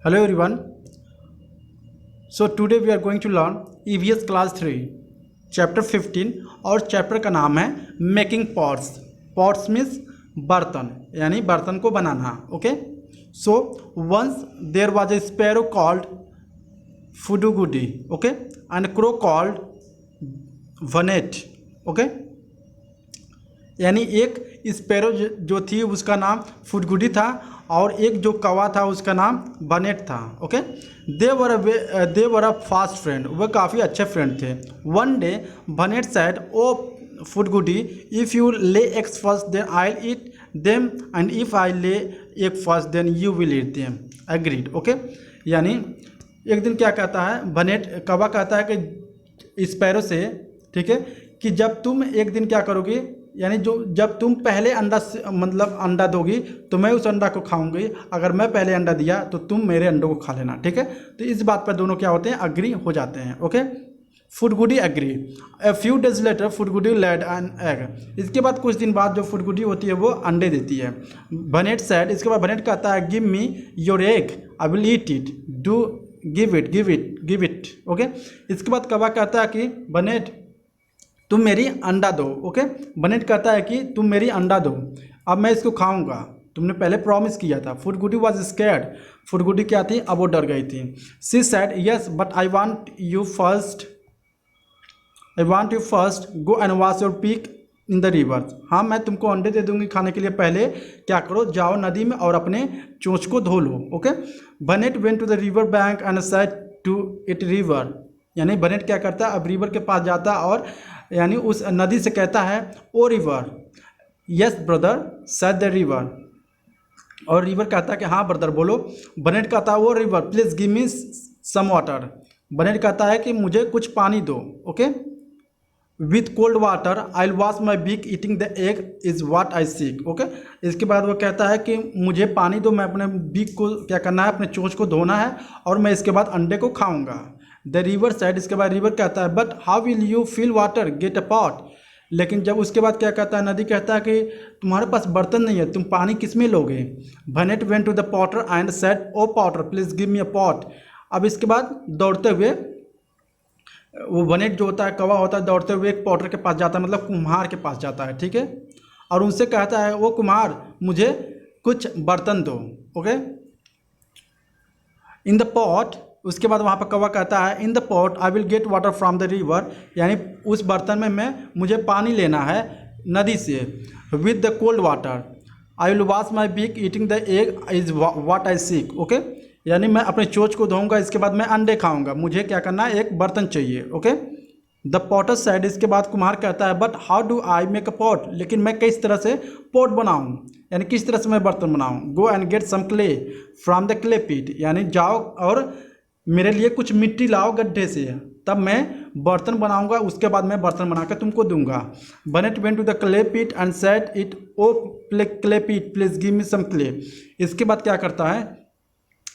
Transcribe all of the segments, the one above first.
Hello everyone. So today we are going to learn EVS class 3 chapter 15 और chapter का नाम है making pots. Pots means बर्तन यानी बर्तन को बनाना. Okay. So once there was a sparrow called Phudugudi. Okay. And crow called Vanet. Okay. यानी एक स्पैरो जो थी उसका नाम फुडगुडी था और एक जो कौवा था उसका नाम बनेट था. Okay. They were a fast friend. वह काफ़ी अच्छे फ्रेंड थे. One day Banet said, oh Phudgudi, if you lay eggs first then I will eat them and if I lay egg first then you will eat them. Agreed. Okay. यानी एक दिन क्या कहता है बनेट, कौवा कहता है कि स्पैरो से, ठीक है, कि जब तुम एक दिन क्या करोगे, यानी जो जब तुम पहले अंडा मतलब अंडा दोगी तो मैं उस अंडा को खाऊंगी, अगर मैं पहले अंडा दिया तो तुम मेरे अंडों को खा लेना. ठीक है. तो इस बात पर दोनों क्या होते हैं, अग्री हो जाते हैं. Okay. Phudgudi agree. A few days later Phudgudi laid an egg. इसके बाद कुछ दिन बाद जो फुडगुडी होती है वो अंडे देती है. बनेट सेड, इसके बाद बनेट कहता है, give me your egg I will eat it. Do give it give it give it. Okay. इसके बाद कौवा कहता है कि बनेट तुम मेरी अंडा दो. ओके. बनेट कहता है कि तुम मेरी अंडा दो, अब मैं इसको खाऊंगा, तुमने पहले प्रॉमिस किया था. फुडगुडी वाज स्कैर्ड. फुडगुडी क्या थी, अब वो डर गई थी. She said, yes but I want you first go and wash your peak in the river. हाँ, मैं तुमको अंडे दे दूंगी खाने के लिए, पहले क्या करो, जाओ नदी में और अपने चोंच को धो लो. Okay. Banet went to the river bank and said to it river. यानी बनेट क्या करता है, अब रिवर के पास जाता है और यानी उस नदी से कहता है, oh river. Yes brother said the river. और रिवर कहता है कि हाँ ब्रदर बोलो. बनेट कहता है, oh river please give me some water. Banet कहता है कि मुझे कुछ पानी दो. Okay. With cold water I will wash my beak eating the egg is what I seek. Okay. इसके बाद वो कहता है कि मुझे पानी दो, मैं अपने बीक को क्या करना है, अपने चोंच को धोना है और मैं इसके बाद अंडे को खाऊंगा. The river side. इसके बाद रिवर कहता है, but how will you fill water, get a pot. लेकिन जब उसके बाद क्या कहता है, नदी कहता है कि तुम्हारे पास बर्तन नहीं है, तुम पानी किस में लोगे. Banet went to the potter and said, oh potter please give me a pot. अब इसके बाद दौड़ते हुए वो बनेट जो होता है, कौवा होता है, दौड़ते हुए एक पॉटर के पास जाता है, मतलब कुम्हार के पास जाता है. ठीक है. और उनसे कहता है, वो कुम्हार मुझे कुछ बर्तन दो. ओके. In the pot. उसके बाद वहाँ पर कौवा कहता है, इन the pot I will get water from the river. यानी उस बर्तन में मुझे पानी लेना है नदी से. With the cold water I will wash my beak eating the egg is what I seek. Okay. यानी मैं अपने चोंच को धोऊंगा, इसके बाद मैं अंडे खाऊंगा, मुझे क्या करना है, एक बर्तन चाहिए. ओके. The Potter side. इसके बाद कुम्हार कहता है, but how do I make a pot. लेकिन मैं किस तरह से पॉट बनाऊँ, यानी किस तरह से मैं बर्तन बनाऊँ. Go and get some clay from the clay pit. यानी जाओ और मेरे लिए कुछ मिट्टी लाओ गड्ढे से, तब मैं बर्तन बनाऊंगा, उसके बाद मैं बर्तन बना कर तुमको दूंगा. Banet went to the clay pit and said it, oh clay pit please give me some clay. इसके बाद क्या करता है,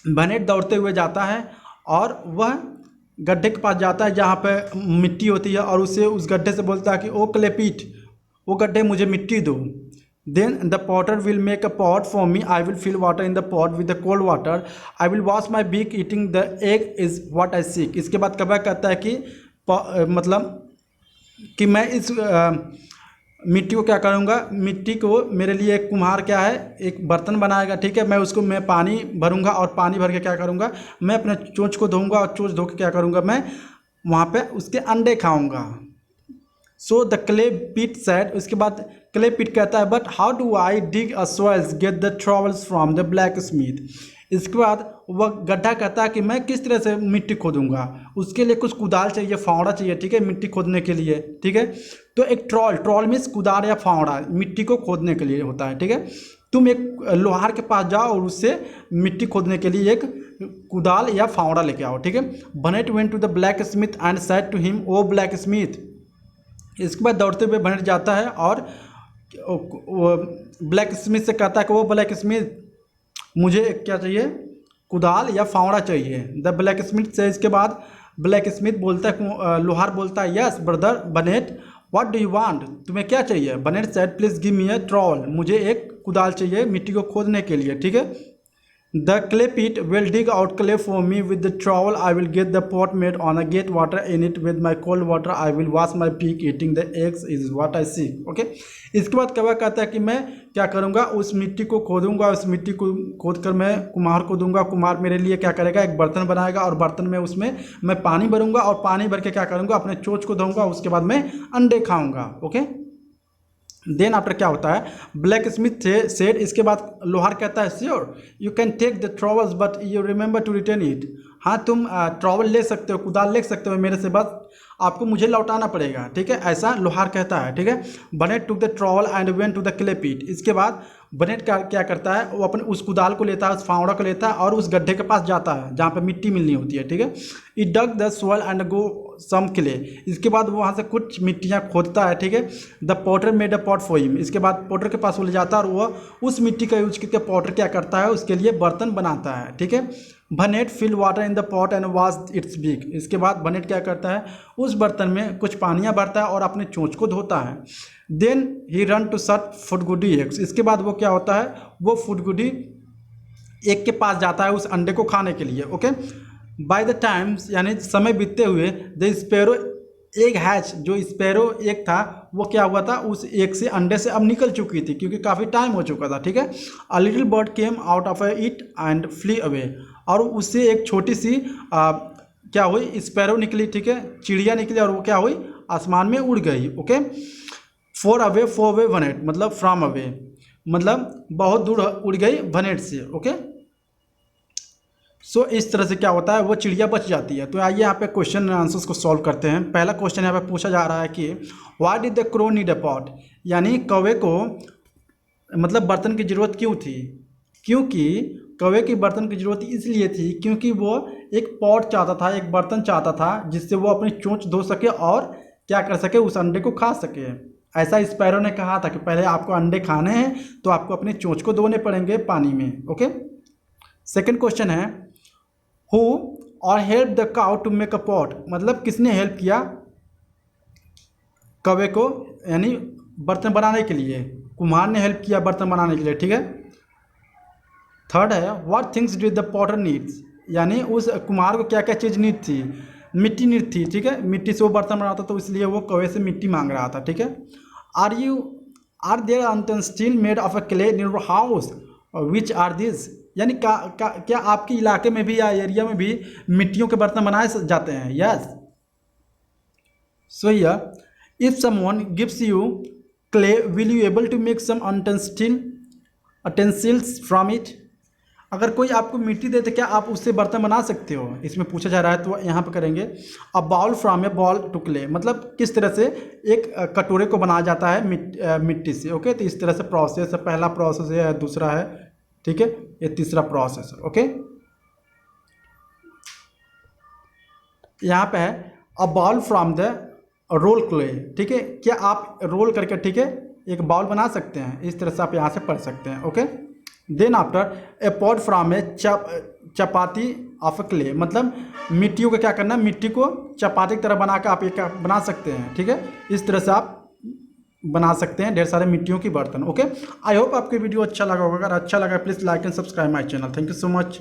बनेट दौड़ते हुए जाता है और वह गड्ढे के पास जाता है जहाँ पे मिट्टी होती है और उसे उस गड्ढे से बोलता है कि ओ क्ले पिट, वो गड्ढे मुझे मिट्टी दो. Then the potter will make a pot for me. I will fill water in the pot with the cold water. I will wash my beak eating the egg is what I seek. इसके बाद कौवा कहता है कि मतलब कि मैं इस मिट्टी को क्या करूँगा, मिट्टी को मेरे लिए एक कुम्हार क्या है, एक बर्तन बनाएगा. ठीक है. मैं उसको मैं पानी भरूँगा और पानी भर के क्या करूँगा, मैं अपने चोंच को धोऊँगा और चोंच धो के क्या करूँगा, मैं वहाँ पे उसके अंडे खाऊँगा. So the clay pit said. उसके बाद क्ले पिट कहता है, but how do I dig a soils get the trowels from the blacksmith. इसके बाद वह गड्ढा कहता है कि मैं किस तरह से मिट्टी खोदूंगा, उसके लिए कुछ कुदाल चाहिए, फावड़ा चाहिए. ठीक है. मिट्टी खोदने के लिए. ठीक है. तो एक ट्रॉल मीन्स कुदाल या फावड़ा मिट्टी को खोदने के लिए होता है. ठीक है. तुम एक लोहार के पास जाओ और उससे मिट्टी खोदने के लिए एक कुदाल या फावड़ा लेके आओ. ठीक है. Banet went to the blacksmith and said to him, oh blacksmith. इसके बाद दौड़ते हुए बनेट जाता है और ब्लैक स्मिथ से कहता है कि वो ब्लैक स्मिथ मुझे क्या चाहिए, कुदाल या फावड़ा चाहिए. द ब्लैक स्मिथ से. इसके बाद ब्लैक स्मिथ बोलता है, लोहार बोलता है, yes brother Banet what do you want. तुम्हें क्या चाहिए. Banet said please give me a trowel. मुझे एक कुदाल चाहिए मिट्टी को खोदने के लिए. ठीक है. The clay pit will dig out clay for me with the trowel. I will get the pot made on a get water in it with my cold water. I will wash my pig eating the eggs is what I see. Okay. इसके बाद कौवा कहता है कि मैं क्या करूँगा, उस मिट्टी को खोदूंगा, उस मिट्टी को खोद कर मैं कुम्हार को दूंगा, कुम्हार मेरे लिए क्या करेगा, एक बर्तन बनाएगा और बर्तन में उसमें मैं पानी भरूंगा और पानी भर के क्या करूँगा, अपने चोंच को धोऊंगा, उसके बाद मैं अंडे खाऊंगा. ओके. देन आफ्टर क्या होता है, ब्लैक स्मिथ सेड, इसके बाद लोहार कहता है sure you can take the trowels but you remember to return it. हाँ तुम ट्रॉवल ले सकते हो, कुदाल ले सकते हो मेरे से, बस आपको मुझे लौटाना पड़ेगा. ठीक है, ऐसा लोहार कहता है. ठीक है. Banet took the trowel and went to the clay pit. इसके बाद बनेट क्या करता है, वो अपने उस कुदाल को लेता है, उस फावड़ा को लेता है और उस गड्ढे के पास जाता है जहाँ पे मिट्टी मिलनी होती है. ठीक है. It dug the soil and go some clay. इसके बाद वो वहाँ से कुछ मिट्टियाँ खोदता है. ठीक है. The Potter made a pot for him. इसके बाद पॉटर के पास वो ले जाता है और वो उस मिट्टी का यूज करके पॉटर क्या करता है, उसके लिए बर्तन बनाता है. ठीक है. Banet fill water in the pot and wash its beak. इसके बाद बनेट क्या करता है, उस बर्तन में कुछ पानियाँ भरता है और अपने चोंच को धोता है. Then he run to search Phudgudi eggs. इसके बाद वो क्या होता है, वो फुडगुडी एक के पास जाता है उस अंडे को खाने के लिए. ओके. बाय द टाइम्स यानी समय बीतते हुए द स्पैरो एग हैच, जो स्पैरो एग था वो क्या हुआ था, उस एग से अंडे से अब निकल चुकी थी क्योंकि काफ़ी टाइम हो चुका था. ठीक है. A little bird came out of it and flee away. और उससे एक छोटी सी क्या हुई, स्पैरो निकली. ठीक है. चिड़िया निकली और वो क्या हुई, आसमान में उड़ गई. ओके. फोर अवे वनेट, मतलब फ्रॉम अवे, मतलब बहुत दूर उड़ गई वनेट से. ओके. सो इस तरह से क्या होता है, वो चिड़िया बच जाती है. तो आइए यहाँ पे क्वेश्चन एंड आंसर्स को सॉल्व करते हैं. पहला क्वेश्चन यहाँ पे पूछा जा रहा है कि why did the crow need a pot, यानी कौवे को मतलब बर्तन की ज़रूरत क्यों थी. क्योंकि कौवे की बर्तन की ज़रूरत इसलिए थी क्योंकि वो एक पॉट चाहता था, एक बर्तन चाहता था जिससे वो अपनी चोंच धो सके और क्या कर सके, उस अंडे को खा सके. ऐसा स्पैरो ने कहा था कि पहले आपको अंडे खाने हैं तो आपको अपनी चोंच को धोने पड़ेंगे पानी में. ओके. सेकेंड क्वेश्चन है हु और help the cow to make a pot, मतलब किसने हेल्प किया कौवे को, यानी बर्तन बनाने के लिए. कुम्हार ने हेल्प किया बर्तन बनाने के लिए. ठीक है. थर्ड है what things did the Potter needs, यानी उस कुम्हार को क्या क्या चीज़ नीड थी, मिट्टी नीड थी. ठीक है. मिट्टी से वो बर्तन बनाता तो इसलिए वो कौवे से मिट्टी मांग रहा था. ठीक है. Are there utensils made of a clay in your house, which are this, यानी क्या आपके इलाके में भी या एरिया में भी मिट्टियों के बर्तन बनाए जाते हैं. Yes. So here if someone gives you clay will you able to make some utensils from it. अगर कोई आपको मिट्टी दे तो क्या आप उससे बर्तन बना सकते हो, इसमें पूछा जा रहा है. तो यहाँ पे करेंगे a bowl from a ball to clay, मतलब किस तरह से एक कटोरे को बनाया जाता है मिट्टी से. ओके. तो इस तरह से प्रोसेस है. पहला प्रोसेस है, दूसरा है. ठीक है. ये तीसरा प्रोसेस है. ओके. यहाँ पे है a ball from the roll clay. ठीक है. क्या आप रोल करके, ठीक है, एक बॉल बना सकते हैं. इस तरह से आप यहाँ से पढ़ सकते हैं. Okay. Then after a pot from a chapati of clay, मतलब मिट्टियों को क्या करना, मिट्टी को चपाती की तरह बना कर आप एक बना सकते हैं. ठीक है. इस तरह से आप बना सकते हैं ढेर सारे मिट्टियों की बर्तन. ओके. आई होप आपको वीडियो अच्छा लगा होगा. अगर अच्छा लगा please like and subscribe my channel. Thank you so much.